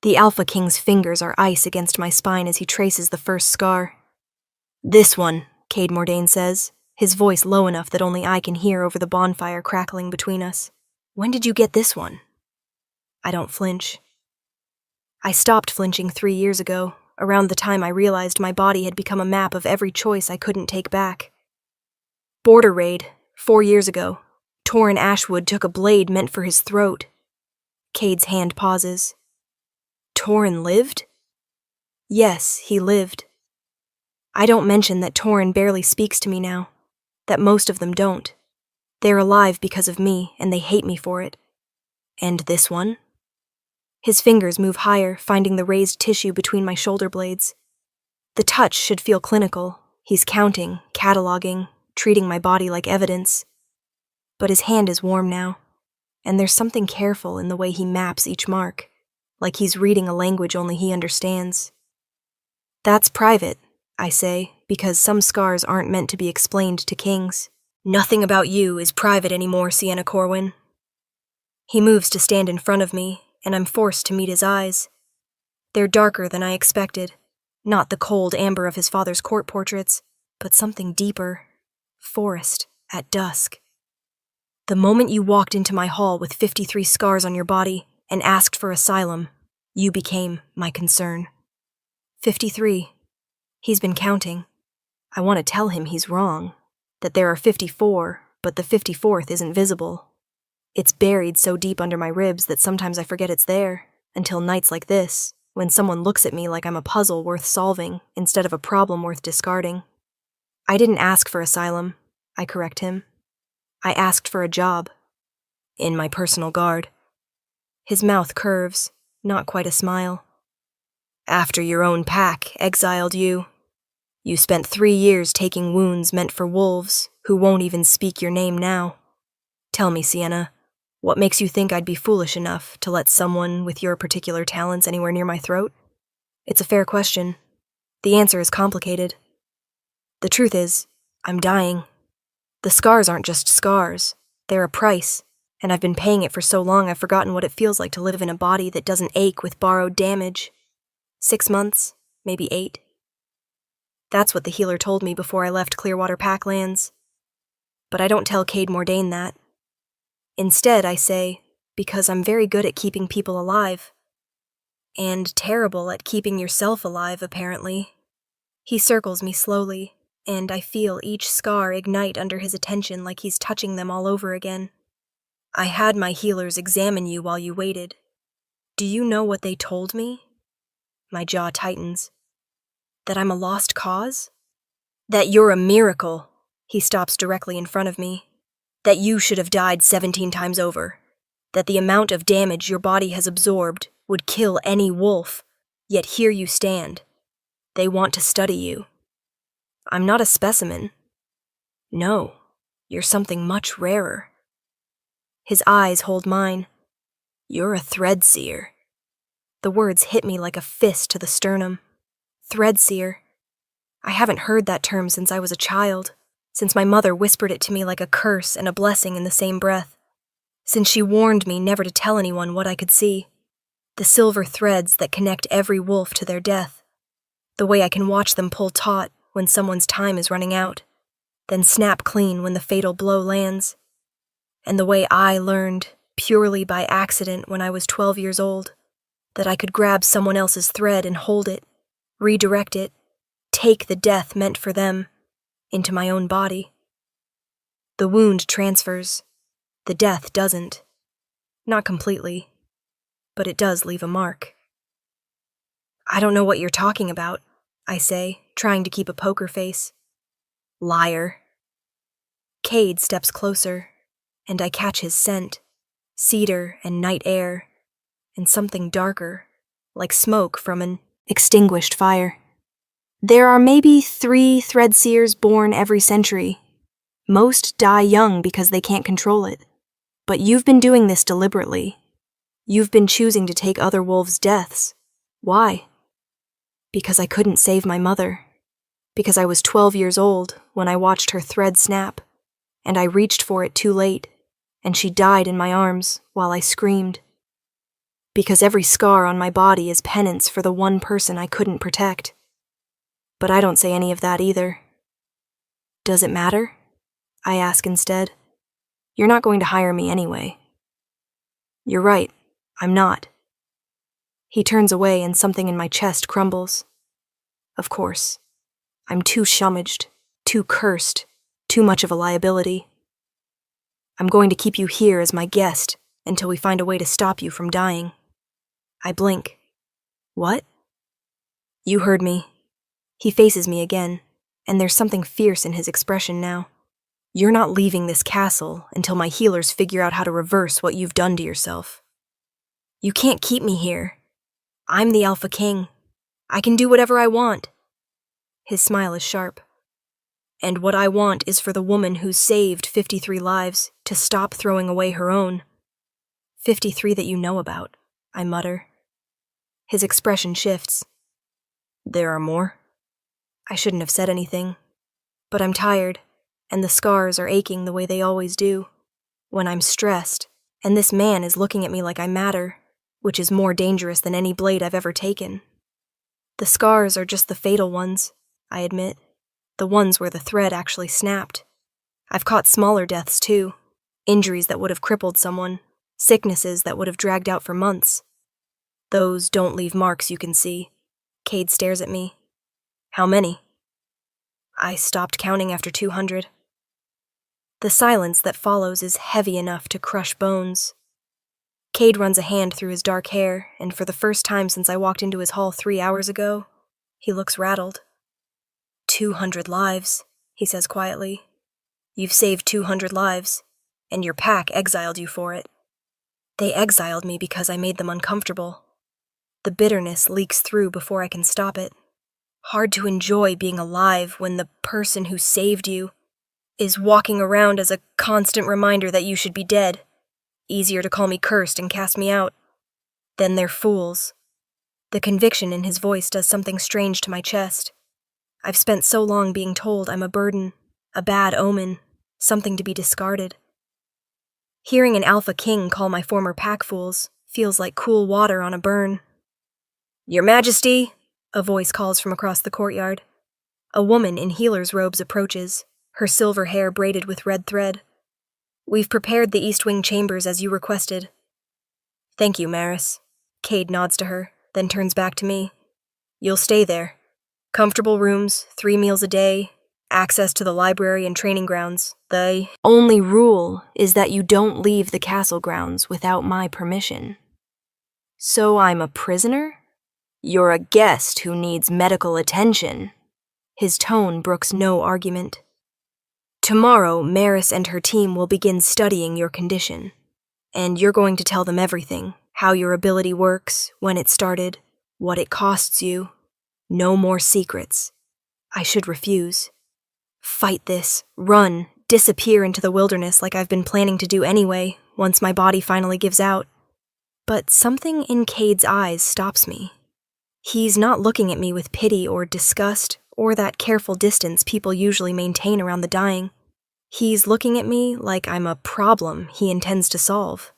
The Alpha King's fingers are ice against my spine as he traces the first scar. "This one," Cade Mordain says, his voice low enough that only I can hear over the bonfire crackling between us. "When did you get this one?" I don't flinch. I stopped flinching 3 years ago, around the time I realized my body had become a map of every choice I couldn't take back. Border raid, 4 years ago. Torrin Ashwood took a blade meant for his throat. Cade's hand pauses. Torrin lived? Yes, he lived. I don't mention that Torrin barely speaks to me now, that most of them don't. They're alive because of me, and they hate me for it. And this one? His fingers move higher, finding the raised tissue between my shoulder blades. The touch should feel clinical. He's counting, cataloging, treating my body like evidence. But his hand is warm now, and there's something careful in the way he maps each mark, like he's reading a language only he understands. That's private, I say, because some scars aren't meant to be explained to kings. Nothing about you is private anymore, Sienna Corwin. He moves to stand in front of me, and I'm forced to meet his eyes. They're darker than I expected, not the cold amber of his father's court portraits, but something deeper. Forest at dusk. The moment you walked into my hall with 53 scars on your body and asked for asylum, you became my concern. 53. He's been counting. I want to tell him he's wrong, that there are 54, but the 54th isn't visible. It's buried so deep under my ribs that sometimes I forget it's there, until nights like this, when someone looks at me like I'm a puzzle worth solving instead of a problem worth discarding. I didn't ask for asylum, I correct him. I asked for a job. In my personal guard. His mouth curves, not quite a smile. After your own pack exiled you, you spent 3 years taking wounds meant for wolves who won't even speak your name now. Tell me, Sienna, what makes you think I'd be foolish enough to let someone with your particular talents anywhere near my throat? It's a fair question. The answer is complicated. The truth is, I'm dying. The scars aren't just scars. They're a price, and I've been paying it for so long I've forgotten what it feels like to live in a body that doesn't ache with borrowed damage. 6 months, maybe 8. That's what the healer told me before I left Clearwater Packlands. But I don't tell Cade Mordain that. Instead, I say, because I'm very good at keeping people alive. And terrible at keeping yourself alive, apparently. He circles me slowly, and I feel each scar ignite under his attention like he's touching them all over again. I had my healers examine you while you waited. Do you know what they told me? My jaw tightens. That I'm a lost cause? That you're a miracle. He stops directly in front of me. That you should have died 17 times over. That the amount of damage your body has absorbed would kill any wolf. Yet here you stand. They want to study you. I'm not a specimen. No, you're something much rarer. His eyes hold mine. You're a threadseer. The words hit me like a fist to the sternum. Threadseer. I haven't heard that term since I was a child, since my mother whispered it to me like a curse and a blessing in the same breath, since she warned me never to tell anyone what I could see, the silver threads that connect every wolf to their death, the way I can watch them pull taut when someone's time is running out, then snap clean when the fatal blow lands, and the way I learned, purely by accident when I was 12 years old, that I could grab someone else's thread and hold it, redirect it, take the death meant for them, into my own body. The wound transfers. The death doesn't. Not completely, but it does leave a mark. I don't know what you're talking about, I say, trying to keep a poker face. Liar. Cade steps closer, and I catch his scent, cedar and night air, and something darker, like smoke from an extinguished fire. There are maybe 3 threadseers born every century. Most die young because they can't control it. But you've been doing this deliberately. You've been choosing to take other wolves' deaths. Why? Because I couldn't save my mother. Because I was 12 years old when I watched her thread snap, and I reached for it too late, and she died in my arms while I screamed. because every scar on my body is penance for the one person I couldn't protect. But I don't say any of that either. Does it matter? I ask instead. You're not going to hire me anyway. You're right, I'm not. He turns away and something in my chest crumbles. Of course. I'm too shumaged, too cursed, too much of a liability. I'm going to keep you here as my guest until we find a way to stop you from dying. I blink. What? You heard me. He faces me again, and there's something fierce in his expression now. You're not leaving this castle until my healers figure out how to reverse what you've done to yourself. You can't keep me here. I'm the Alpha King. I can do whatever I want. His smile is sharp. And what I want is for the woman who's saved 53 lives to stop throwing away her own. 53 that you know about, I mutter. His expression shifts. There are more? I shouldn't have said anything, but I'm tired, and the scars are aching the way they always do. When I'm stressed, and this man is looking at me like I matter, which is more dangerous than any blade I've ever taken. The scars are just the fatal ones, I admit. The ones where the thread actually snapped. I've caught smaller deaths too. Injuries that would have crippled someone. Sicknesses that would have dragged out for months. Those don't leave marks you can see. Cade stares at me. How many? I stopped counting after 200. The silence that follows is heavy enough to crush bones. Cade runs a hand through his dark hair, and for the first time since I walked into his hall 3 hours ago, he looks rattled. 200 lives, he says quietly. You've saved 200 lives, and your pack exiled you for it. They exiled me because I made them uncomfortable. The bitterness leaks through before I can stop it. Hard to enjoy being alive when the person who saved you is walking around as a constant reminder that you should be dead. Easier to call me cursed and cast me out. Then they're fools. The conviction in his voice does something strange to my chest. I've spent so long being told I'm a burden, a bad omen, something to be discarded. Hearing an Alpha King call my former pack fools feels like cool water on a burn. Your Majesty, a voice calls from across the courtyard. A woman in healer's robes approaches, her silver hair braided with red thread. We've prepared the East Wing chambers as you requested. Thank you, Maris. Cade nods to her, then turns back to me. You'll stay there. Comfortable rooms, 3 meals a day, access to the library and training grounds. The only rule is that you don't leave the castle grounds without my permission. So I'm a prisoner? You're a guest who needs medical attention. His tone brooks no argument. Tomorrow, Maris and her team will begin studying your condition. And you're going to tell them everything, how your ability works, when it started, what it costs you. No more secrets. I should refuse. Fight this, run, disappear into the wilderness like I've been planning to do anyway, once my body finally gives out. But something in Cade's eyes stops me. He's not looking at me with pity or disgust, or that careful distance people usually maintain around the dying. He's looking at me like I'm a problem he intends to solve.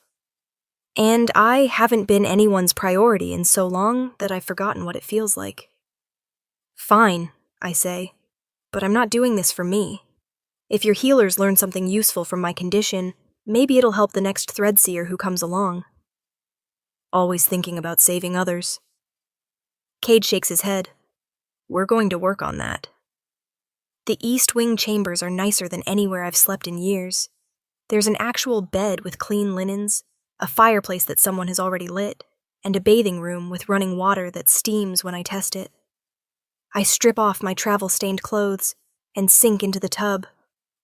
And I haven't been anyone's priority in so long that I've forgotten what it feels like. Fine, I say, but I'm not doing this for me. If your healers learn something useful from my condition, maybe it'll help the next Threadseer who comes along. Always thinking about saving others. Cade shakes his head. We're going to work on that. The East Wing chambers are nicer than anywhere I've slept in years. There's an actual bed with clean linens, a fireplace that someone has already lit, and a bathing room with running water that steams when I test it. I strip off my travel-stained clothes and sink into the tub,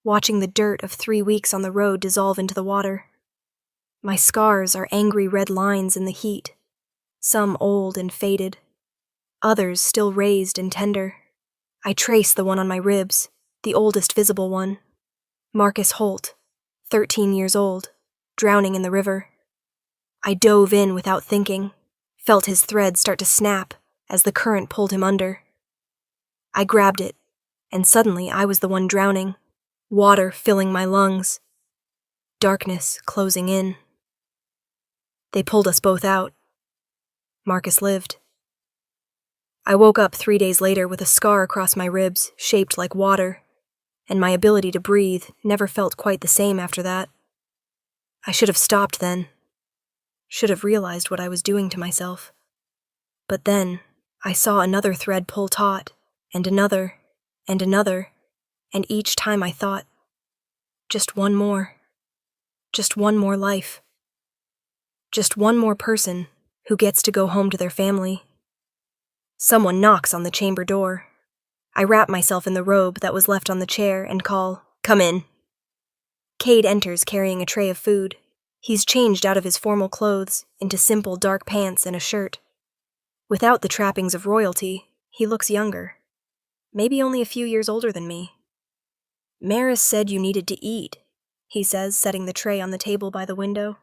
watching the dirt of 3 weeks on the road dissolve into the water. My scars are angry red lines in the heat, some old and faded, others still raised and tender. I trace the one on my ribs, the oldest visible one. Marcus Holt, 13 years old, drowning in the river. I dove in without thinking, felt his thread start to snap as the current pulled him under. I grabbed it, and suddenly I was the one drowning, water filling my lungs, darkness closing in. They pulled us both out, Marcus lived. I woke up 3 days later with a scar across my ribs, shaped like water, and my ability to breathe never felt quite the same after that. I should have stopped then. Should have realized what I was doing to myself. But then, I saw another thread pull taut, and another, and another, and each time I thought, just one more. Just one more life. Just one more person who gets to go home to their family. Someone knocks on the chamber door. I wrap myself in the robe that was left on the chair and call, "Come in." Cade enters carrying a tray of food. He's changed out of his formal clothes into simple dark pants and a shirt. Without the trappings of royalty, he looks younger. Maybe only a few years older than me. "Maris said you needed to eat," he says, setting the tray on the table by the window.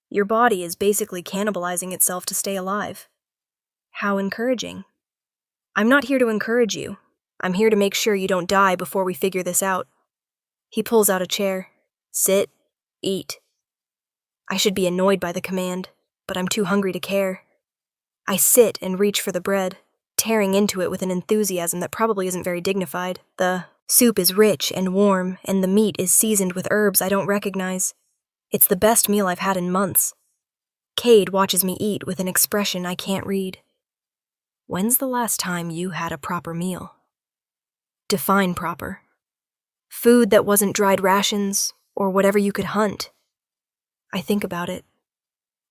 "Your body is basically cannibalizing itself to stay alive." How encouraging. "I'm not here to encourage you. I'm here to make sure you don't die before we figure this out." He pulls out a chair. "Sit, eat." I should be annoyed by the command, but I'm too hungry to care. I sit and reach for the bread, tearing into it with an enthusiasm that probably isn't very dignified. The soup is rich and warm, and the meat is seasoned with herbs I don't recognize. It's the best meal I've had in months. Cade watches me eat with an expression I can't read. "When's the last time you had a proper meal?" Define proper. Food that wasn't dried rations, or whatever you could hunt. I think about it.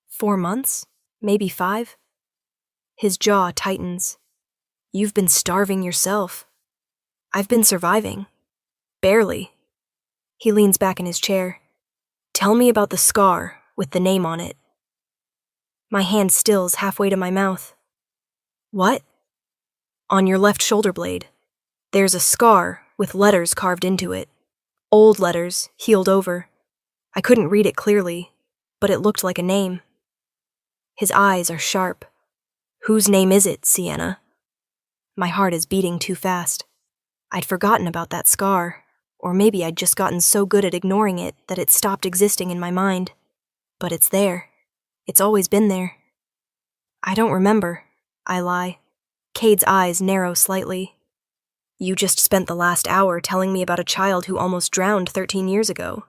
4 months? Maybe 5? His jaw tightens. "You've been starving yourself." "I've been surviving. Barely." He leans back in his chair. "Tell me about the scar with the name on it." My hand stills halfway to my mouth. "What?" "On your left shoulder blade. There's a scar with letters carved into it. Old letters, healed over. I couldn't read it clearly, but it looked like a name." His eyes are sharp. "Whose name is it, Sienna?" My heart is beating too fast. I'd forgotten about that scar, or maybe I'd just gotten so good at ignoring it that it stopped existing in my mind. But it's there. It's always been there. "I don't remember," I lie. Cade's eyes narrow slightly. "You just spent the last hour telling me about a child who almost drowned 13 years ago.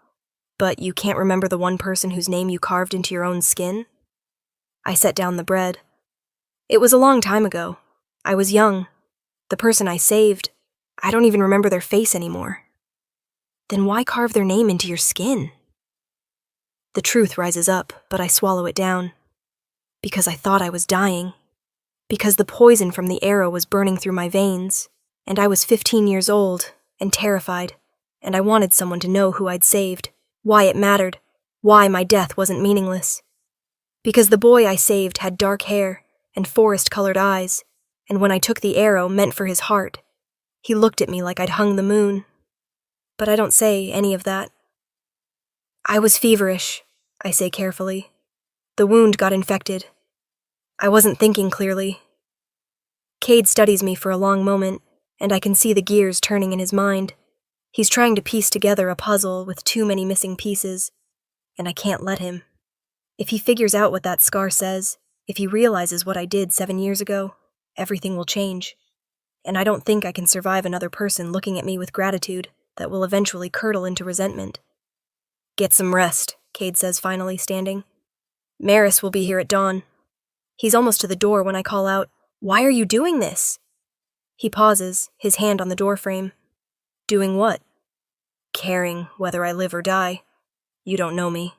But you can't remember the one person whose name you carved into your own skin?" I set down the bread. "It was a long time ago. I was young. The person I saved, I don't even remember their face anymore." "Then why carve their name into your skin?" The truth rises up, but I swallow it down. Because I thought I was dying. Because the poison from the arrow was burning through my veins, and I was 15 years old, and terrified, and I wanted someone to know who I'd saved, why it mattered, why my death wasn't meaningless. Because the boy I saved had dark hair and forest-colored eyes, and when I took the arrow meant for his heart, he looked at me like I'd hung the moon. But I don't say any of that. "I was feverish," I say carefully. "The wound got infected. I wasn't thinking clearly." Cade studies me for a long moment, and I can see the gears turning in his mind. He's trying to piece together a puzzle with too many missing pieces, and I can't let him. If he figures out what that scar says, if he realizes what I did 7 years ago, everything will change. And I don't think I can survive another person looking at me with gratitude that will eventually curdle into resentment. "Get some rest," Cade says, finally standing. "Maris will be here at dawn." He's almost to the door when I call out, "Why are you doing this?" He pauses, his hand on the doorframe. "Doing what?" "Caring whether I live or die. You don't know me."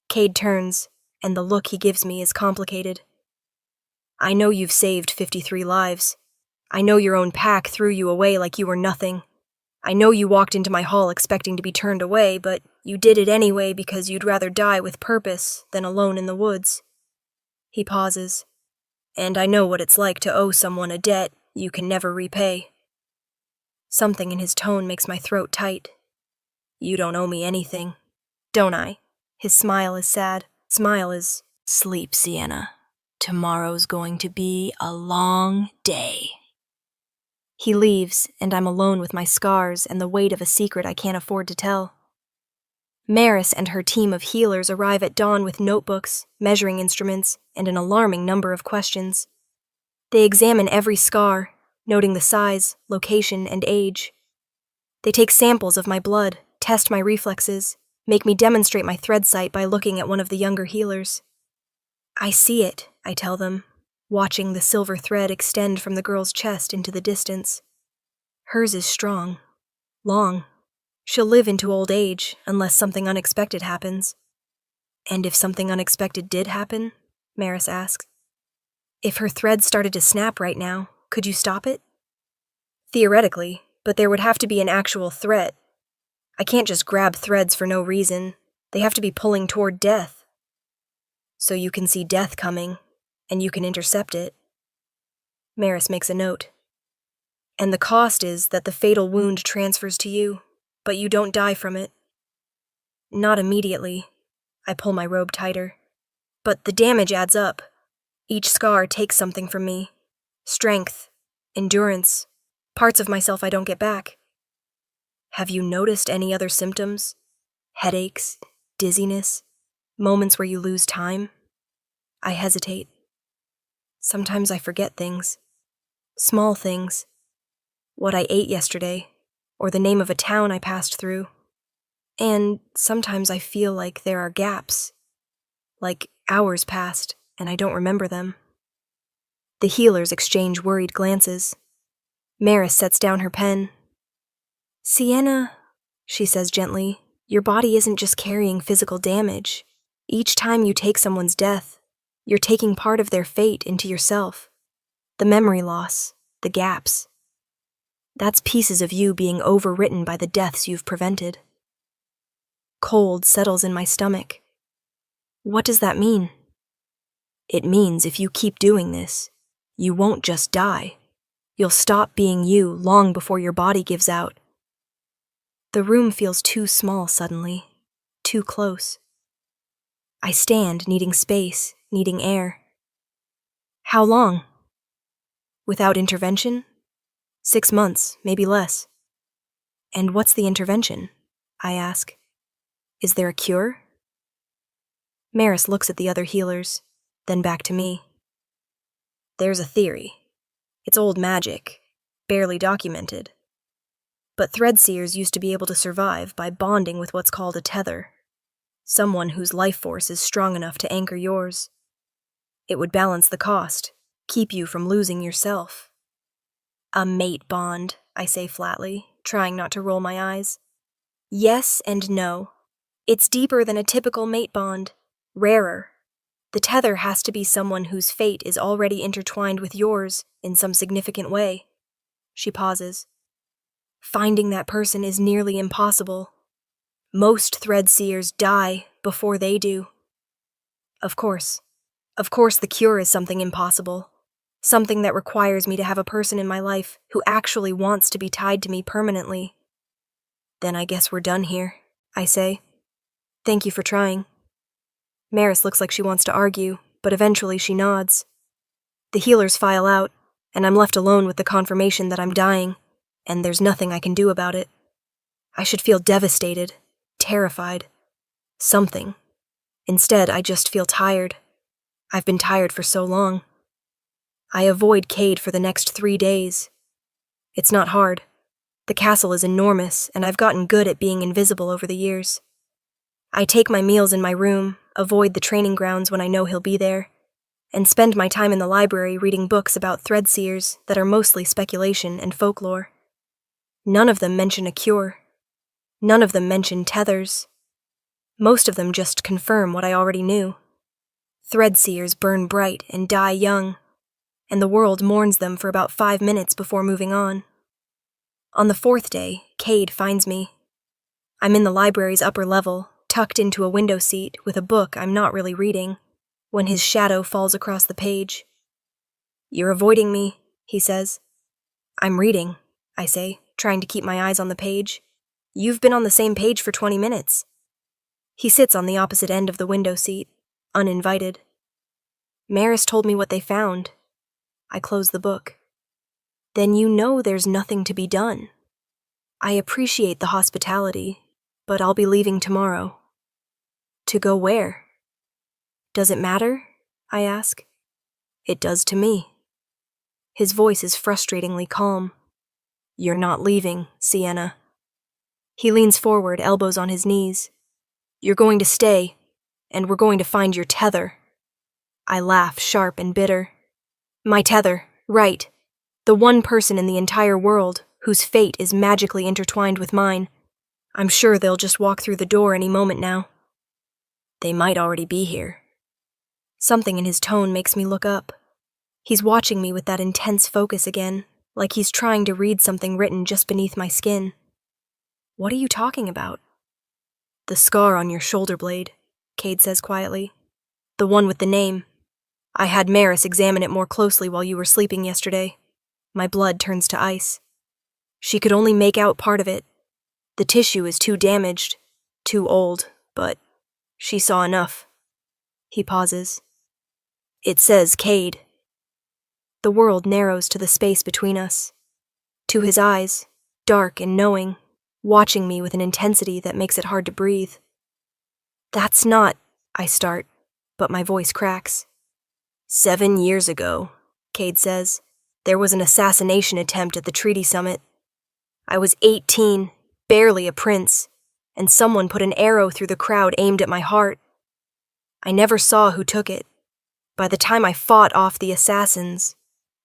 Cade turns, and the look he gives me is complicated. "I know you've saved 53 lives. I know your own pack threw you away like you were nothing. I know you walked into my hall expecting to be turned away, but you did it anyway because you'd rather die with purpose than alone in the woods." He pauses. "And I know what it's like to owe someone a debt you can never repay." Something in his tone makes my throat tight. "You don't owe me anything, don't I?" His smile is sad. Smile is, "Sleep, Sienna. Tomorrow's going to be a long day." He leaves, and I'm alone with my scars and the weight of a secret I can't afford to tell. Maris and her team of healers arrive at dawn with notebooks, measuring instruments, and an alarming number of questions. They examine every scar, noting the size, location, and age. They take samples of my blood, test my reflexes, make me demonstrate my thread sight by looking at one of the younger healers. I see it, I tell them, watching the silver thread extend from the girl's chest into the distance. Hers is strong, long. She'll live into old age unless something unexpected happens. And if something unexpected did happen? Maris asks. If her thread started to snap right now, could you stop it? Theoretically, but there would have to be an actual threat. I can't just grab threads for no reason. They have to be pulling toward death. So you can see death coming, and you can intercept it. Maris makes a note. And the cost is that the fatal wound transfers to you, but you don't die from it. Not immediately. I pull my robe tighter. But the damage adds up. Each scar takes something from me. Strength, endurance, parts of myself I don't get back. Have you noticed any other symptoms? Headaches, dizziness, moments where you lose time? I hesitate. Sometimes I forget things. Small things. What I ate yesterday, or the name of a town I passed through. And sometimes I feel like there are gaps. Like hours passed, and I don't remember them. The healers exchange worried glances. Maris sets down her pen. Sienna, she says gently, your body isn't just carrying physical damage. Each time you take someone's death, you're taking part of their fate into yourself. The memory loss, the gaps. That's pieces of you being overwritten by the deaths you've prevented. Cold settles in my stomach. What does that mean? It means if you keep doing this, you won't just die. You'll stop being you long before your body gives out. The room feels too small suddenly, too close. I stand, needing space, needing air. How long? Without intervention? 6 months, maybe less. And what's the intervention? I ask. Is there a cure? Maris looks at the other healers, then back to me. There's a theory. It's old magic, barely documented. But Threadseers used to be able to survive by bonding with what's called a tether. Someone whose life force is strong enough to anchor yours. It would balance the cost, keep you from losing yourself. A mate bond, I say flatly, trying not to roll my eyes. Yes and no. It's deeper than a typical mate bond, rarer. The tether has to be someone whose fate is already intertwined with yours in some significant way. She pauses. Finding that person is nearly impossible. Most Threadseers die before they do. Of course the cure is something impossible. Something that requires me to have a person in my life who actually wants to be tied to me permanently. Then I guess we're done here, I say. Thank you for trying. Maris looks like she wants to argue, but eventually she nods. The healers file out, and I'm left alone with the confirmation that I'm dying, and there's nothing I can do about it. I should feel devastated, terrified, something. Instead, I just feel tired. I've been tired for so long. I avoid Cade for the next 3 days. It's not hard. The castle is enormous, and I've gotten good at being invisible over the years. I take my meals in my room, avoid the training grounds when I know he'll be there, and spend my time in the library reading books about Threadseers that are mostly speculation and folklore. None of them mention a cure. None of them mention tethers. Most of them just confirm what I already knew. Threadseers burn bright and die young, and the world mourns them for about 5 minutes before moving on. On the 4th day, Cade finds me. I'm in the library's upper level, tucked into a window seat with a book I'm not really reading, when his shadow falls across the page. You're avoiding me, he says. I'm reading, I say, trying to keep my eyes on the page. You've been on the same page for 20 minutes. He sits on the opposite end of the window seat, uninvited. Maris told me what they found. I close the book. Then you know there's nothing to be done. I appreciate the hospitality, but I'll be leaving tomorrow. To go where? Does it matter? I ask. It does to me. His voice is frustratingly calm. You're not leaving, Sienna. He leans forward, elbows on his knees. You're going to stay, and we're going to find your tether. I laugh, sharp and bitter. My tether, right. The one person in the entire world whose fate is magically intertwined with mine. I'm sure they'll just walk through the door any moment now. They might already be here. Something in his tone makes me look up. He's watching me with that intense focus again, like he's trying to read something written just beneath my skin. What are you talking about? The scar on your shoulder blade, Cade says quietly. The one with the name. I had Maris examine it more closely while you were sleeping yesterday. My blood turns to ice. She could only make out part of it. The tissue is too damaged, too old, but she saw enough. He pauses. It says Cade. The world narrows to the space between us. To his eyes, dark and knowing, watching me with an intensity that makes it hard to breathe. That's not, I start, but my voice cracks. 7 years ago, Cade says, there was an assassination attempt at the treaty summit. I was 18, barely a prince, and someone put an arrow through the crowd aimed at my heart. I never saw who took it. By the time I fought off the assassins,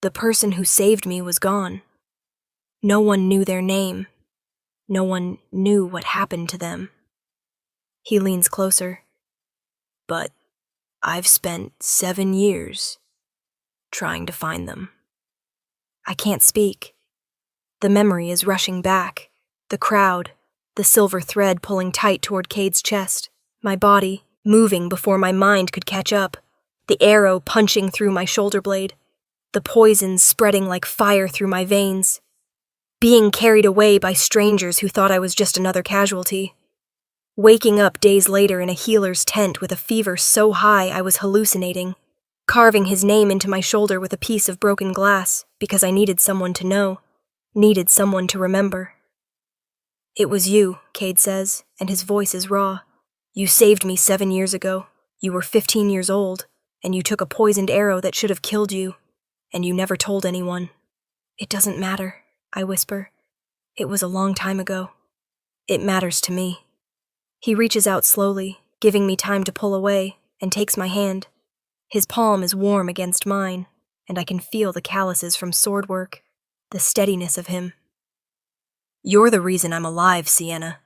the person who saved me was gone. No one knew their name. No one knew what happened to them. He leans closer. But I've spent 7 years trying to find them. I can't speak. The memory is rushing back. The crowd, the silver thread pulling tight toward Cade's chest, my body moving before my mind could catch up, the arrow punching through my shoulder blade, the poison spreading like fire through my veins, being carried away by strangers who thought I was just another casualty, waking up days later in a healer's tent with a fever so high I was hallucinating, carving his name into my shoulder with a piece of broken glass because I needed someone to know, needed someone to remember. It was you, Cade says, and his voice is raw. You saved me 7 years ago. You were 15 years old, and you took a poisoned arrow that should have killed you, and you never told anyone. It doesn't matter, I whisper. It was a long time ago. It matters to me. He reaches out slowly, giving me time to pull away, and takes my hand. His palm is warm against mine, and I can feel the calluses from sword work, the steadiness of him. You're the reason I'm alive, Sienna.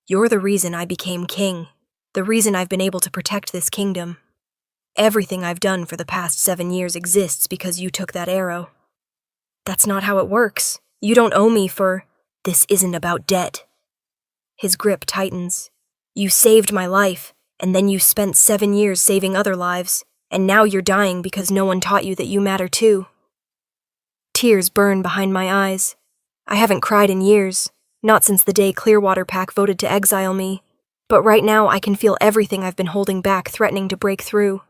You're the reason I became king, the reason I've been able to protect this kingdom. Everything I've done for the past 7 years exists because you took that arrow. That's not how it works. You don't owe me for... This isn't about debt. His grip tightens. You saved my life, and then you spent 7 years saving other lives, and now you're dying because no one taught you that you matter too. Tears burn behind my eyes. I haven't cried in years, not since the day Clearwater Pack voted to exile me, but right now I can feel everything I've been holding back threatening to break through.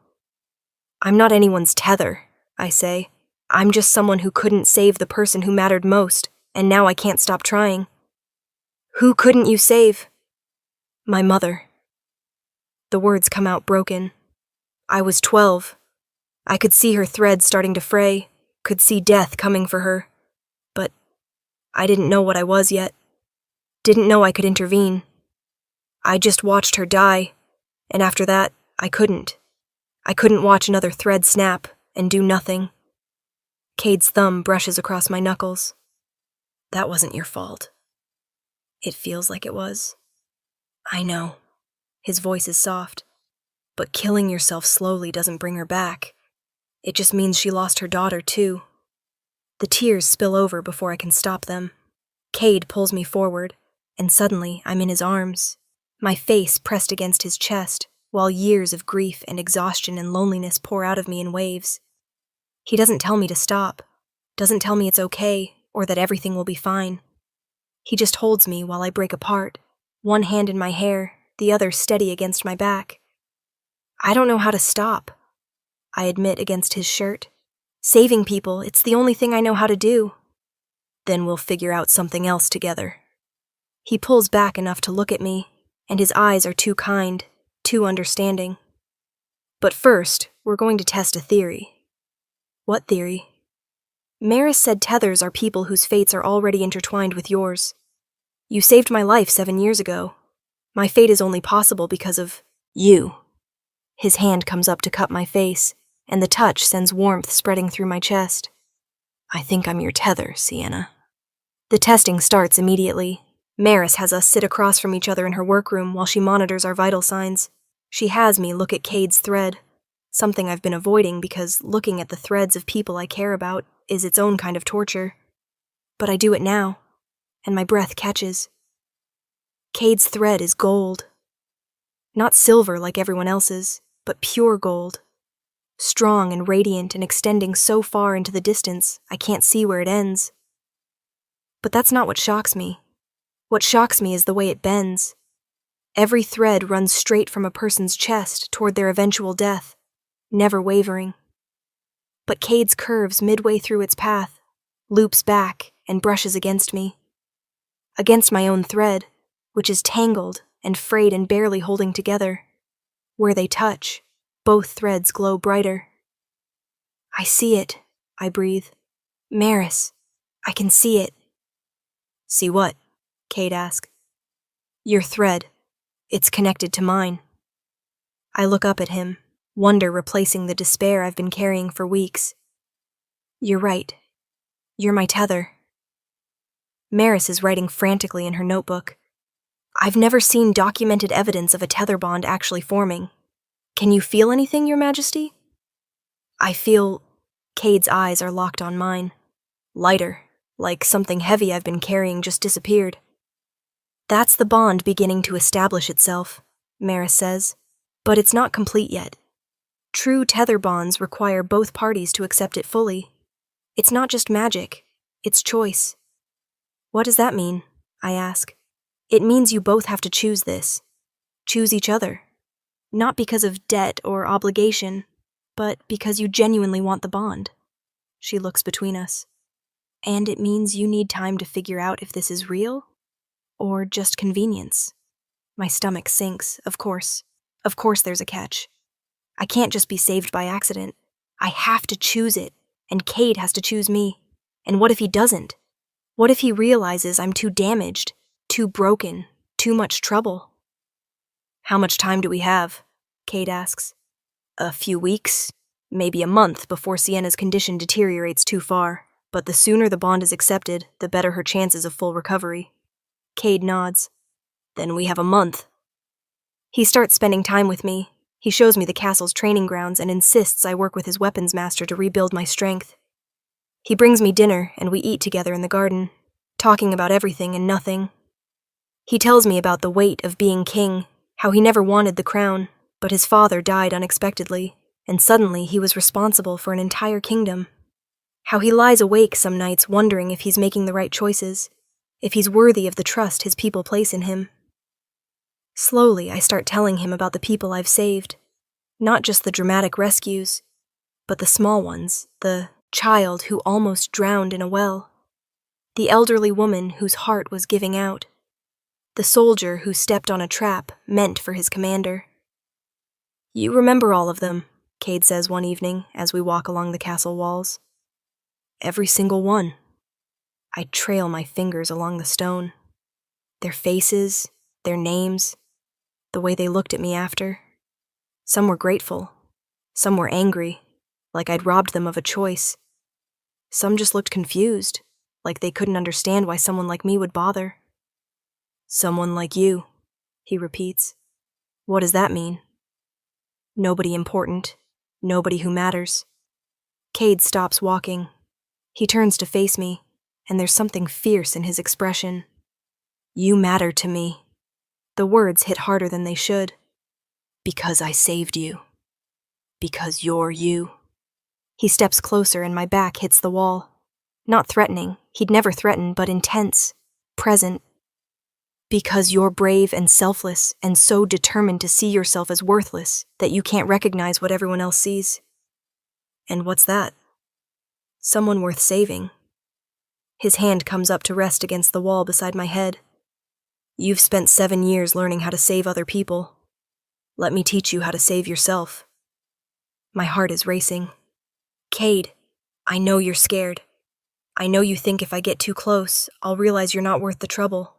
I'm not anyone's tether, I say. I'm just someone who couldn't save the person who mattered most, and now I can't stop trying. Who couldn't you save? My mother. The words come out broken. I was 12. I could see her threads starting to fray, could see death coming for her. But I didn't know what I was yet. Didn't know I could intervene. I just watched her die, and after that, I couldn't. I couldn't watch another thread snap and do nothing. Cade's thumb brushes across my knuckles. That wasn't your fault. It feels like it was. I know. His voice is soft. But killing yourself slowly doesn't bring her back. It just means she lost her daughter, too. The tears spill over before I can stop them. Cade pulls me forward, and suddenly I'm in his arms, my face pressed against his chest, while years of grief and exhaustion and loneliness pour out of me in waves. He doesn't tell me to stop, doesn't tell me it's okay, or that everything will be fine. He just holds me while I break apart, one hand in my hair, the other steady against my back. I don't know how to stop, I admit against his shirt. Saving people, it's the only thing I know how to do. Then we'll figure out something else together. He pulls back enough to look at me, and his eyes are too kind, too understanding. But first, we're going to test a theory. What theory? Maris said tethers are people whose fates are already intertwined with yours. You saved my life 7 years ago. My fate is only possible because of you. His hand comes up to cup my face, and the touch sends warmth spreading through my chest. I think I'm your tether, Sienna. The testing starts immediately. Maris has us sit across from each other in her workroom while she monitors our vital signs. She has me look at Cade's thread, something I've been avoiding because looking at the threads of people I care about is its own kind of torture. But I do it now, and my breath catches. Cade's thread is gold. Not silver like everyone else's, but pure gold. Strong and radiant and extending so far into the distance, I can't see where it ends. But that's not what shocks me. What shocks me is the way it bends. Every thread runs straight from a person's chest toward their eventual death, never wavering. But Cade's curves midway through its path, loops back and brushes against me. Against my own thread, which is tangled and frayed and barely holding together. Where they touch, both threads glow brighter. I see it, I breathe. Maris, I can see it. See what? Cade asks. Your thread. It's connected to mine. I look up at him, wonder replacing the despair I've been carrying for weeks. You're right. You're my tether. Maris is writing frantically in her notebook. I've never seen documented evidence of a tether bond actually forming. Can you feel anything, Your Majesty? I feel... Cade's eyes are locked on mine. Lighter, like something heavy I've been carrying just disappeared. That's the bond beginning to establish itself, Maris says, but it's not complete yet. True tether bonds require both parties to accept it fully. It's not just magic, it's choice. What does that mean? I ask. It means you both have to choose this. Choose each other. Not because of debt or obligation, but because you genuinely want the bond. She looks between us. And it means you need time to figure out if this is real or just convenience. My stomach sinks, of course. Of course there's a catch. I can't just be saved by accident. I have to choose it, and Cade has to choose me. And what if he doesn't? What if he realizes I'm too damaged, too broken, too much trouble? How much time do we have? Cade asks. A few weeks, maybe a month before Sienna's condition deteriorates too far, but the sooner the bond is accepted, the better her chances of full recovery. Cade nods. Then we have a month. He starts spending time with me. He shows me the castle's training grounds and insists I work with his weapons master to rebuild my strength. He brings me dinner and we eat together in the garden, talking about everything and nothing. He tells me about the weight of being king, how he never wanted the crown, but his father died unexpectedly, and suddenly he was responsible for an entire kingdom. How he lies awake some nights wondering if he's making the right choices, if he's worthy of the trust his people place in him. Slowly, I start telling him about the people I've saved, not just the dramatic rescues, but the small ones, the child who almost drowned in a well, the elderly woman whose heart was giving out, the soldier who stepped on a trap meant for his commander. You remember all of them, Cade says one evening as we walk along the castle walls. Every single one. I trail my fingers along the stone. Their faces, their names, the way they looked at me after. Some were grateful. Some were angry, like I'd robbed them of a choice. Some just looked confused, like they couldn't understand why someone like me would bother. Someone like you, he repeats. What does that mean? Nobody important, nobody who matters. Cade stops walking. He turns to face me, and there's something fierce in his expression. You matter to me. The words hit harder than they should. Because I saved you. Because you're you. He steps closer and my back hits the wall. Not threatening, he'd never threaten, but intense, present. Because you're brave and selfless and so determined to see yourself as worthless that you can't recognize what everyone else sees. And what's that? Someone worth saving. His hand comes up to rest against the wall beside my head. You've spent 7 years learning how to save other people. Let me teach you how to save yourself. My heart is racing. Cade, I know you're scared. I know you think if I get too close, I'll realize you're not worth the trouble.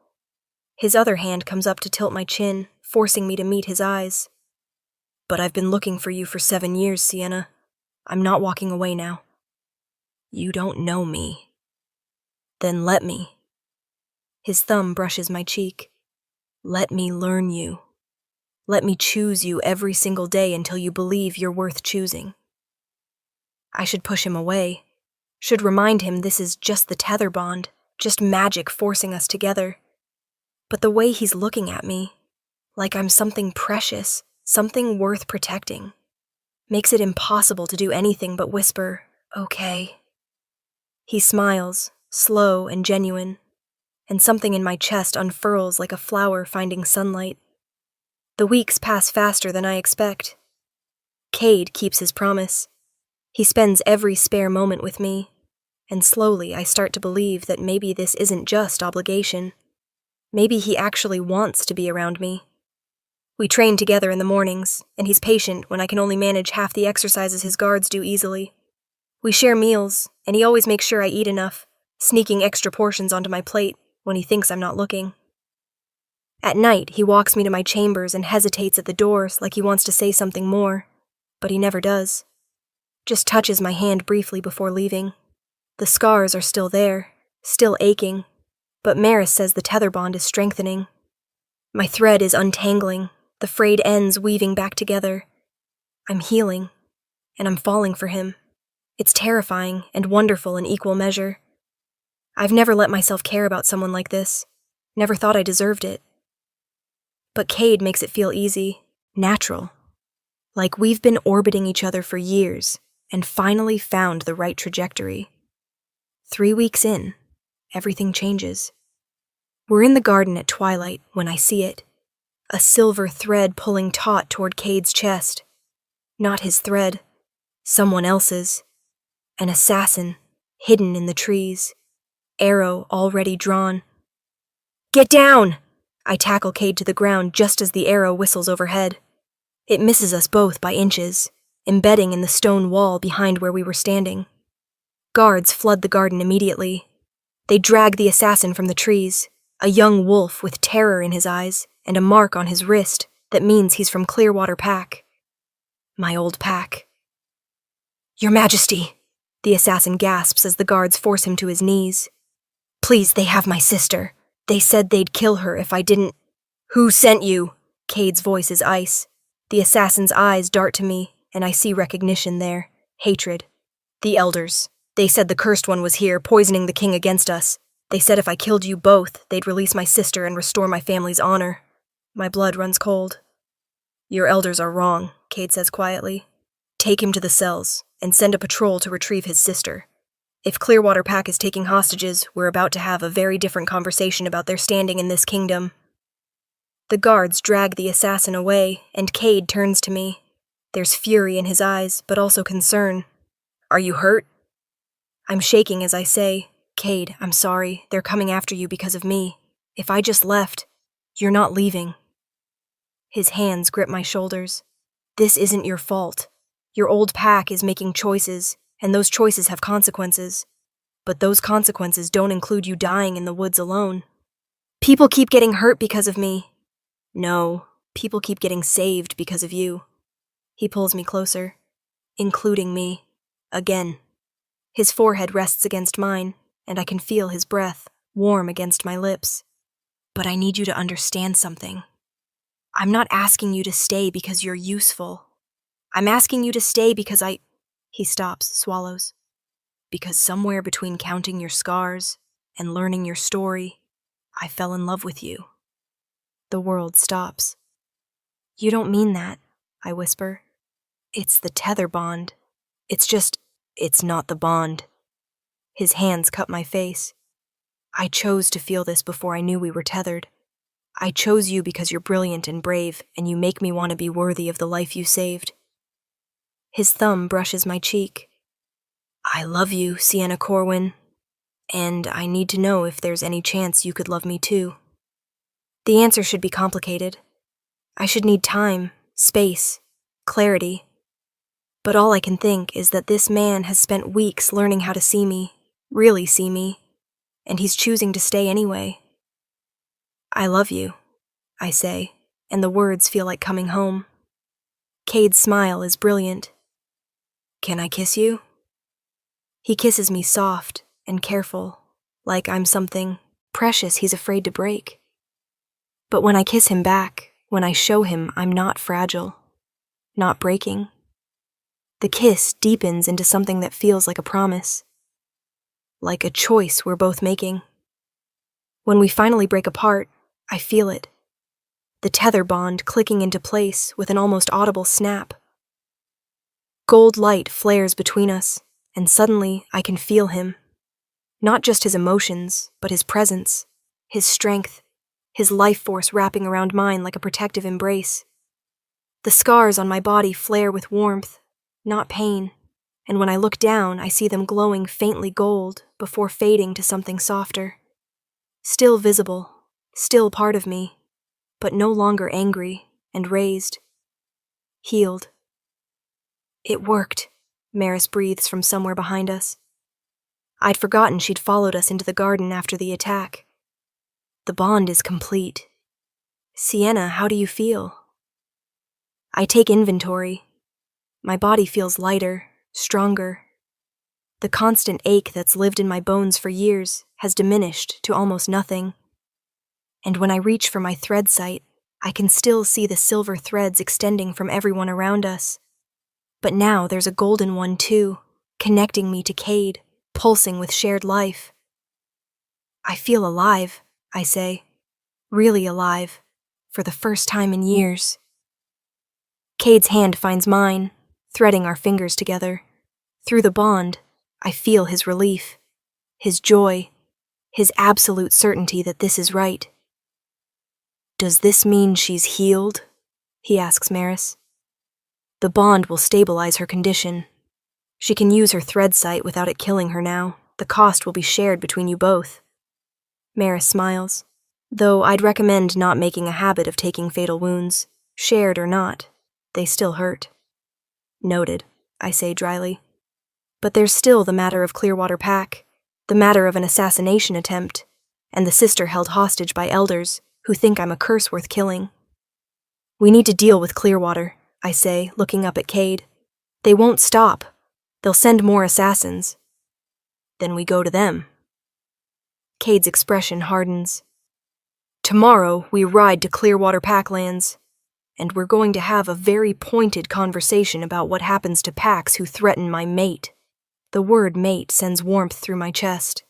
His other hand comes up to tilt my chin, forcing me to meet his eyes. But I've been looking for you for 7 years, Sienna. I'm not walking away now. You don't know me. Then let me. His thumb brushes my cheek. Let me learn you. Let me choose you every single day until you believe you're worth choosing. I should push him away. Should remind him this is just the tether bond, just magic forcing us together. But the way he's looking at me, like I'm something precious, something worth protecting, makes it impossible to do anything but whisper, "Okay." He smiles, slow and genuine, and something in my chest unfurls like a flower finding sunlight. The weeks pass faster than I expect. Cade keeps his promise. He spends every spare moment with me, and slowly I start to believe that maybe this isn't just obligation. Maybe he actually wants to be around me. We train together in the mornings, and he's patient when I can only manage half the exercises his guards do easily. We share meals, and he always makes sure I eat enough, sneaking extra portions onto my plate when he thinks I'm not looking. At night, he walks me to my chambers and hesitates at the doors like he wants to say something more, but he never does. Just touches my hand briefly before leaving. The scars are still there, still aching, but Maris says the tether bond is strengthening. My thread is untangling, the frayed ends weaving back together. I'm healing, and I'm falling for him. It's terrifying and wonderful in equal measure. I've never let myself care about someone like this, never thought I deserved it. But Cade makes it feel easy, natural. Like we've been orbiting each other for years, and finally found the right trajectory. 3 weeks in, everything changes. We're in the garden at twilight when I see it, a silver thread pulling taut toward Cade's chest. Not his thread, someone else's. An assassin, hidden in the trees, arrow already drawn. Get down! I tackle Cade to the ground just as the arrow whistles overhead. It misses us both by inches, embedding in the stone wall behind where we were standing. Guards flood the garden immediately. They drag the assassin from the trees, a young wolf with terror in his eyes and a mark on his wrist that means he's from Clearwater Pack. My old pack. Your Majesty, the assassin gasps as the guards force him to his knees. Please, they have my sister. They said they'd kill her if I didn't. Who sent you? Cade's voice is ice. The assassin's eyes dart to me, and I see recognition there, hatred. The elders. They said the cursed one was here, poisoning the king against us. They said if I killed you both, they'd release my sister and restore my family's honor. My blood runs cold. Your elders are wrong, Cade says quietly. Take him to the cells, and send a patrol to retrieve his sister. If Clearwater Pack is taking hostages, we're about to have a very different conversation about their standing in this kingdom. The guards drag the assassin away, and Cade turns to me. There's fury in his eyes, but also concern. Are you hurt? I'm shaking as I say, Cade, I'm sorry. They're coming after you because of me. If I just left, you're not leaving. His hands grip my shoulders. This isn't your fault. Your old pack is making choices, and those choices have consequences. But those consequences don't include you dying in the woods alone. People keep getting hurt because of me. No, people keep getting saved because of you. He pulls me closer, including me, again. His forehead rests against mine, and I can feel his breath, warm against my lips. But I need you to understand something. I'm not asking you to stay because you're useful. I'm asking you to stay because He stops, swallows. Because somewhere between counting your scars and learning your story, I fell in love with you. The world stops. You don't mean that, I whisper. It's the tether bond. It's not the bond. His hands cup my face. I chose to feel this before I knew we were tethered. I chose you because you're brilliant and brave, and you make me want to be worthy of the life you saved. His thumb brushes my cheek. I love you, Sienna Corwin, and I need to know if there's any chance you could love me too. The answer should be complicated. I should need time, space, clarity. But all I can think is that this man has spent weeks learning how to see me, really see me, and he's choosing to stay anyway. I love you, I say, and the words feel like coming home. Cade's smile is brilliant. Can I kiss you? He kisses me soft and careful, like I'm something precious he's afraid to break. But when I kiss him back, when I show him I'm not fragile, not breaking, the kiss deepens into something that feels like a promise, like a choice we're both making. When we finally break apart, I feel it, the tether bond clicking into place with an almost audible snap. Gold light flares between us, and suddenly I can feel him. Not just his emotions, but his presence, his strength, his life force wrapping around mine like a protective embrace. The scars on my body flare with warmth, not pain, and when I look down, I see them glowing faintly gold before fading to something softer. Still visible, still part of me, but no longer angry and raised. Healed. It worked, Maris breathes from somewhere behind us. I'd forgotten she'd followed us into the garden after the attack. The bond is complete. Sienna, how do you feel? I take inventory. My body feels lighter, stronger. The constant ache that's lived in my bones for years has diminished to almost nothing. And when I reach for my thread sight, I can still see the silver threads extending from everyone around us. But now there's a golden one too, connecting me to Cade, pulsing with shared life. I feel alive, I say. Really alive. For the first time in years. Cade's hand finds mine, threading our fingers together. Through the bond, I feel his relief, his joy, his absolute certainty that this is right. Does this mean she's healed? He asks Maris. The bond will stabilize her condition. She can use her thread sight without it killing her now. The cost will be shared between you both. Maris smiles, though I'd recommend not making a habit of taking fatal wounds. Shared or not, they still hurt. Noted, I say dryly. But there's still the matter of Clearwater Pack, the matter of an assassination attempt, and the sister held hostage by elders who think I'm a curse worth killing. We need to deal with Clearwater, I say, looking up at Cade. They won't stop. They'll send more assassins. Then we go to them. Cade's expression hardens. Tomorrow we ride to Clearwater Packlands, and we're going to have a very pointed conversation about what happens to packs who threaten my mate. The word mate sends warmth through my chest.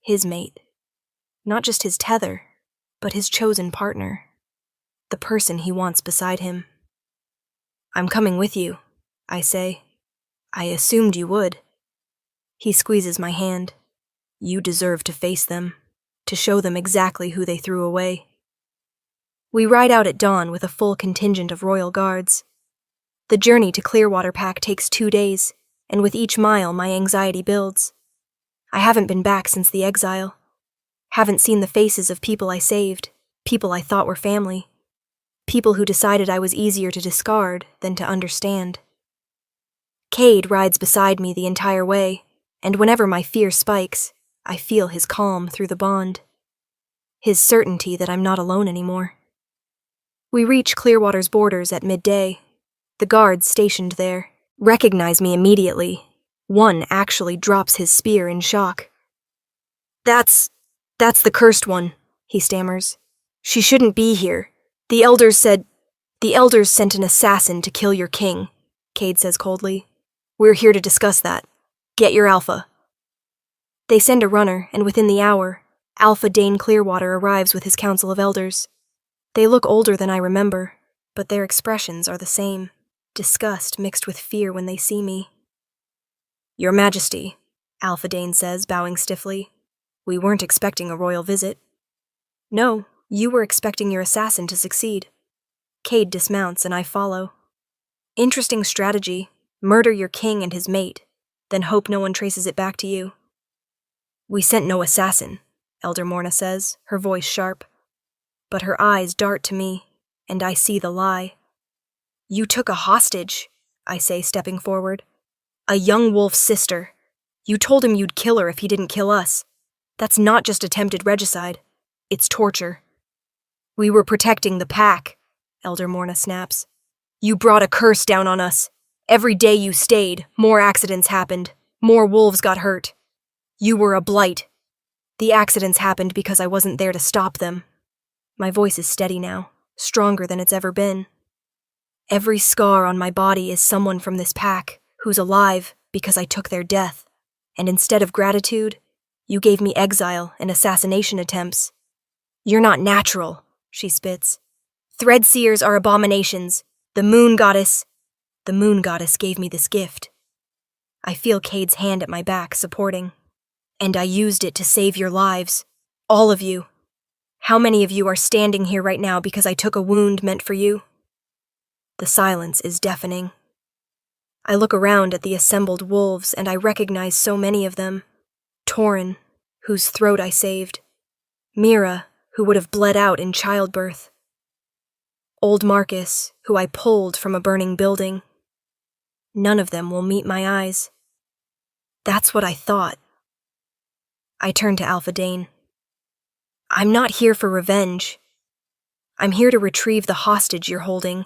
His mate. Not just his tether, but his chosen partner. The person he wants beside him. I'm coming with you, I say. I assumed you would. He squeezes my hand. You deserve to face them, to show them exactly who they threw away. We ride out at dawn with a full contingent of royal guards. The journey to Clearwater Pack takes 2 days, and with each mile my anxiety builds. I haven't been back since the exile. Haven't seen the faces of people I saved, people I thought were family. People who decided I was easier to discard than to understand. Cade rides beside me the entire way, and whenever my fear spikes, I feel his calm through the bond. His certainty that I'm not alone anymore. We reach Clearwater's borders at midday. The guards stationed there recognize me immediately. One actually drops his spear in shock. That's the cursed one, he stammers. She shouldn't be here. The elders sent an assassin to kill your king, Cade says coldly. We're here to discuss that. Get your alpha. They send a runner, and within the hour, Alpha Dane Clearwater arrives with his council of elders. They look older than I remember, but their expressions are the same, disgust mixed with fear when they see me. Your Majesty, Alpha Dane says, bowing stiffly. We weren't expecting a royal visit. No, you were expecting your assassin to succeed. Cade dismounts and I follow. Interesting strategy. Murder your king and his mate, then hope no one traces it back to you. We sent no assassin, Elder Morna says, her voice sharp. But her eyes dart to me, and I see the lie. You took a hostage, I say, stepping forward. A young wolf's sister. You told him you'd kill her if he didn't kill us. That's not just attempted regicide. It's torture. We were protecting the pack, Elder Morna snaps. You brought a curse down on us. Every day you stayed, more accidents happened. More wolves got hurt. You were a blight. The accidents happened because I wasn't there to stop them. My voice is steady now, stronger than it's ever been. Every scar on my body is someone from this pack who's alive because I took their death. And instead of gratitude, you gave me exile and assassination attempts. You're not natural, she spits. Threadseers are abominations. The moon goddess gave me this gift. I feel Cade's hand at my back, supporting. And I used it to save your lives. All of you. How many of you are standing here right now because I took a wound meant for you? The silence is deafening. I look around at the assembled wolves and I recognize so many of them. Torin, whose throat I saved. Mira, who would have bled out in childbirth. Old Marcus, who I pulled from a burning building. None of them will meet my eyes. That's what I thought. I turn to Alpha Dane. I'm not here for revenge. I'm here to retrieve the hostage you're holding,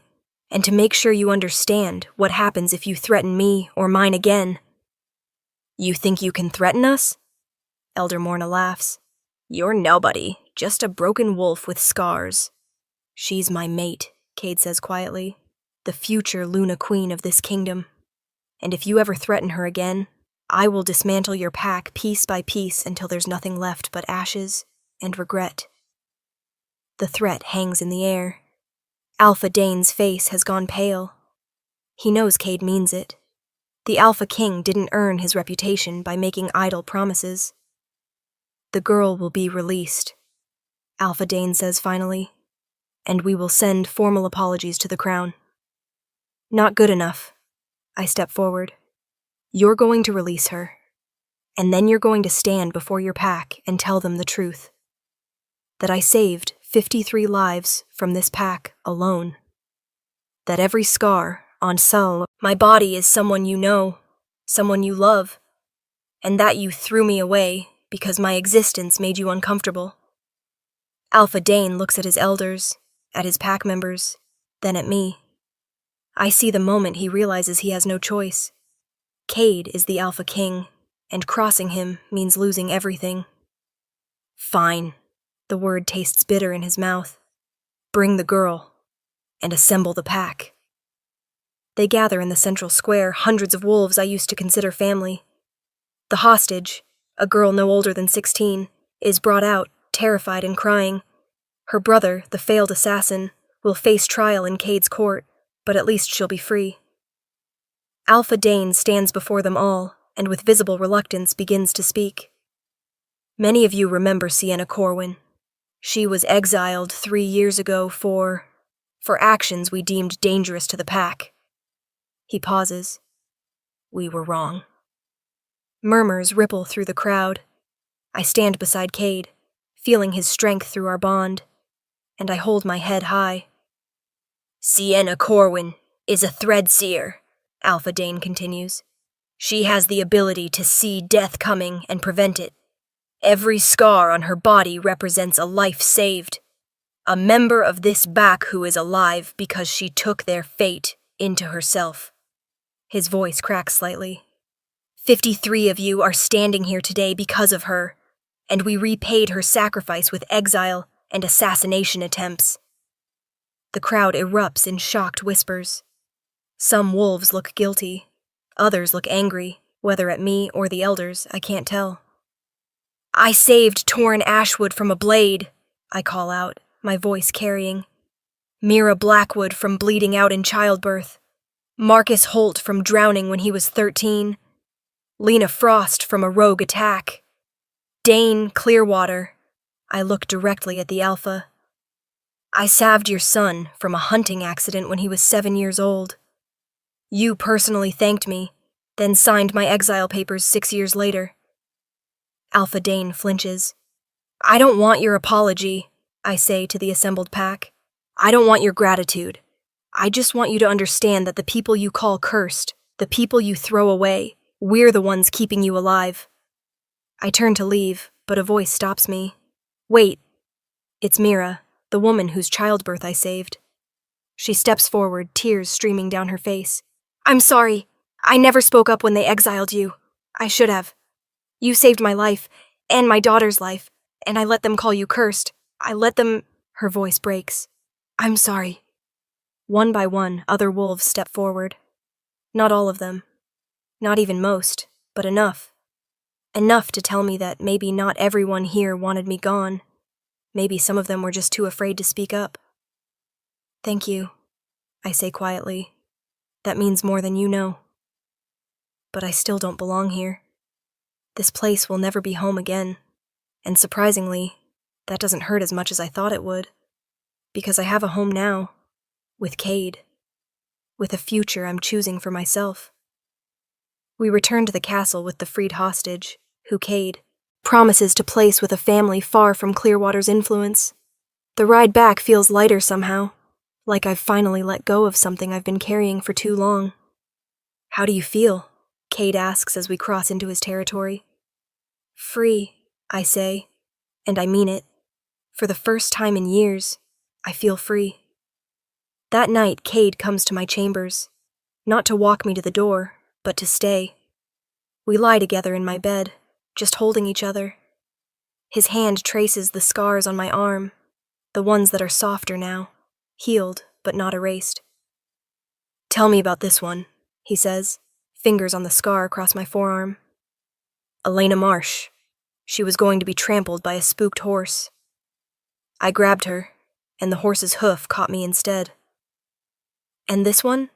and to make sure you understand what happens if you threaten me or mine again. You think you can threaten us? Elder Morna laughs. You're nobody, just a broken wolf with scars. She's my mate, Cade says quietly, the future Luna Queen of this kingdom. And if you ever threaten her again, I will dismantle your pack piece by piece until there's nothing left but ashes and regret. The threat hangs in the air. Alpha Dane's face has gone pale. He knows Cade means it. The Alpha King didn't earn his reputation by making idle promises. The girl will be released, Alpha Dane says finally, and we will send formal apologies to the crown. Not good enough. I step forward. You're going to release her, and then you're going to stand before your pack and tell them the truth. That I saved 53 lives from this pack alone. That every scar on my body is someone you know, someone you love, and that you threw me away because my existence made you uncomfortable. Alpha Dane looks at his elders, at his pack members, then at me. I see the moment he realizes he has no choice. Cade is the Alpha King, and crossing him means losing everything. Fine. The word tastes bitter in his mouth. Bring the girl, and assemble the pack. They gather in the central square, hundreds of wolves I used to consider family. The hostage, a girl no older than 16, is brought out, terrified and crying. Her brother, the failed assassin, will face trial in Cade's court, but at least she'll be free. Alpha Dane stands before them all, and with visible reluctance begins to speak. Many of you remember Sienna Corwin. She was exiled 3 years ago for actions we deemed dangerous to the pack. He pauses. We were wrong. Murmurs ripple through the crowd. I stand beside Cade, feeling his strength through our bond, and I hold my head high. Sienna Corwin is a Threadseer, Alpha Dane continues. She has the ability to see death coming and prevent it. Every scar on her body represents a life saved. A member of this pack who is alive because she took their fate into herself. His voice cracks slightly. 53 of you are standing here today because of her, and we repaid her sacrifice with exile and assassination attempts. The crowd erupts in shocked whispers. Some wolves look guilty. Others look angry, whether at me or the elders, I can't tell. I saved Torin Ashwood from a blade, I call out, my voice carrying. Mira Blackwood from bleeding out in childbirth. Marcus Holt from drowning when he was 13. Lena Frost from a rogue attack. Dane Clearwater. I look directly at the Alpha. I salved your son from a hunting accident when he was 7 years old. You personally thanked me, then signed my exile papers 6 years later. Alpha Dane flinches. I don't want your apology, I say to the assembled pack. I don't want your gratitude. I just want you to understand that the people you call cursed, the people you throw away, we're the ones keeping you alive. I turn to leave, but a voice stops me. Wait. It's Mira, the woman whose childbirth I saved. She steps forward, tears streaming down her face. I'm sorry. I never spoke up when they exiled you. I should have. You saved my life, and my daughter's life, and I let them call you cursed. I let them... Her voice breaks. I'm sorry. One by one, other wolves step forward. Not all of them. Not even most, but enough. Enough to tell me that maybe not everyone here wanted me gone. Maybe some of them were just too afraid to speak up. Thank you, I say quietly. That means more than you know. But I still don't belong here. This place will never be home again. And surprisingly, that doesn't hurt as much as I thought it would. Because I have a home now. With Cade. With a future I'm choosing for myself. We return to the castle with the freed hostage, who Cade promises to place with a family far from Clearwater's influence. The ride back feels lighter somehow, like I've finally let go of something I've been carrying for too long. How do you feel? Cade asks as we cross into his territory. Free, I say, and I mean it. For the first time in years, I feel free. That night, Cade comes to my chambers, not to walk me to the door, but to stay. We lie together in my bed, just holding each other. His hand traces the scars on my arm, the ones that are softer now, healed but not erased. Tell me about this one, he says, fingers on the scar across my forearm. Elena Marsh. She was going to be trampled by a spooked horse. I grabbed her, and the horse's hoof caught me instead. And this one?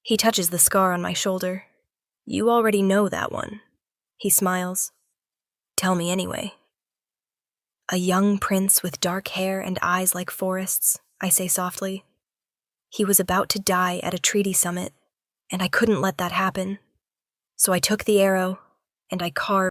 He touches the scar on my shoulder. You already know that one. He smiles. Tell me anyway. A young prince with dark hair and eyes like forests, I say softly. He was about to die at a treaty summit, and I couldn't let that happen. So I took the arrow, and I carved